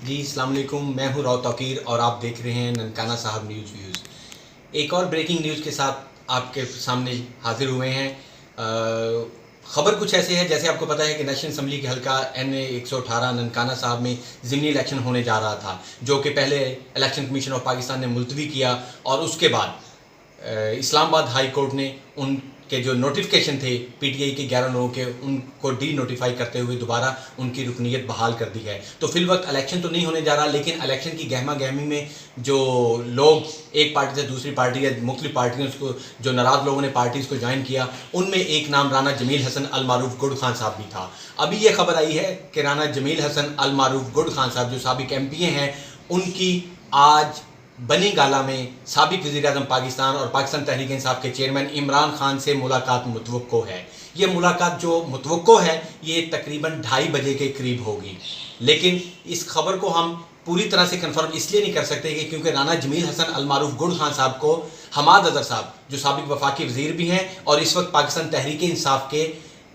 جی السلام علیکم، میں ہوں راؤ توقیر اور آپ دیکھ رہے ہیں ننکانہ صاحب نیوز ویوز۔ ایک اور بریکنگ نیوز کے ساتھ آپ کے سامنے حاضر ہوئے ہیں۔ خبر کچھ ایسے ہے، جیسے آپ کو پتہ ہے کہ نیشنل اسمبلی کے حلقہ NA 118 ننکانہ صاحب میں ضمنی الیکشن ہونے جا رہا تھا، جو کہ پہلے الیکشن کمیشن آف پاکستان نے ملتوی کیا، اور اس کے بعد اسلام آباد ہائی کورٹ نے ان کے جو نوٹیفیکیشن تھے PTI کے 11 لوگوں کے، ان کو ڈی نوٹیفائی کرتے ہوئے دوبارہ ان کی رکنیت بحال کر دی ہے۔ تو فی الوقت الیکشن تو نہیں ہونے جا رہا، لیکن الیکشن کی گہما گہمی میں جو لوگ ایک پارٹی سے دوسری پارٹی یا مختلف پارٹیوں کو، جو ناراض لوگوں نے پارٹیز کو جوائن کیا، ان میں ایک نام رانا جمیل حسن المعروف گڈ خان صاحب بھی تھا۔ ابھی یہ خبر آئی ہے کہ رانا جمیل حسن المعروف گڈ خان صاحب جو سابق MP ہیں، ان کی آج بنی گالہ میں سابق وزیر اعظم پاکستان اور پاکستان تحریک انصاف کے چیئرمین عمران خان سے ملاقات متوقع ہے۔ یہ ملاقات جو متوقع ہے یہ تقریباً 2:30 بجے کے قریب ہوگی، لیکن اس خبر کو ہم پوری طرح سے کنفرم اس لیے نہیں کر سکتے کہ کیونکہ رانا جمیل حسن المعروف گڈ خان صاحب کو حماد اظہر صاحب جو سابق وفاقی وزیر بھی ہیں اور اس وقت پاکستان تحریک انصاف کے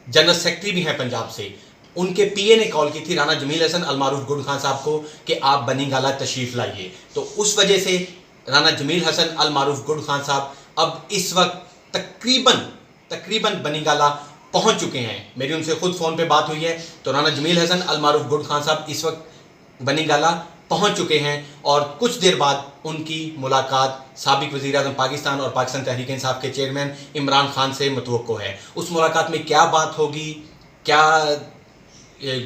جنرل سیکرٹری بھی ہیں پنجاب سے، ان کے PA نے کال کی تھی رانا جمیل حسن المعروف گڈ خان صاحب کو کہ آپ بنی گالہ تشریف لائیے۔ تو اس وجہ سے رانا جمیل حسن المعروف گڈ خان صاحب اب اس وقت تقریباً بنی گالہ پہنچ چکے ہیں۔ میری ان سے خود فون پہ بات ہوئی ہے، تو رانا جمیل حسن المعروف گڈ خان صاحب اس وقت بنی گالہ پہنچ چکے ہیں، اور کچھ دیر بعد ان کی ملاقات سابق وزیر اعظم پاکستان اور پاکستان تحریک انصاف کے چیئرمین عمران خان سے متوقع ہے۔ اس ملاقات میں کیا بات ہوگی، کیا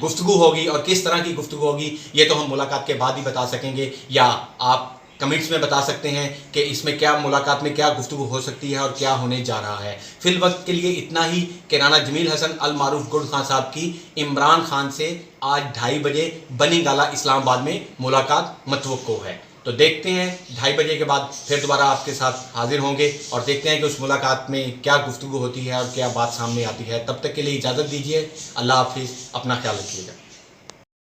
گفتگو ہوگی اور کس طرح کی گفتگو ہوگی، یہ تو ہم ملاقات کے بعد ہی بتا سکیں گے، یا آپ کمنٹس میں بتا سکتے ہیں کہ اس میں کیا ملاقات میں کیا گفتگو ہو سکتی ہے اور کیا ہونے جا رہا ہے۔ فی الوقت کے لیے اتنا ہی کہ رانا جمیل حسن المعروف گڈ خان صاحب کی عمران خان سے آج 2:30 بجے بنی گالہ اسلام آباد میں ملاقات متوقع ہے۔ تو دیکھتے ہیں 2:30 بجے کے بعد پھر دوبارہ آپ کے ساتھ حاضر ہوں گے اور دیکھتے ہیں کہ اس ملاقات میں کیا گفتگو ہوتی ہے اور کیا بات سامنے آتی ہے۔ تب تک کے لیے اجازت دیجیے، اللہ حافظ، اپنا خیال رکھیے گا۔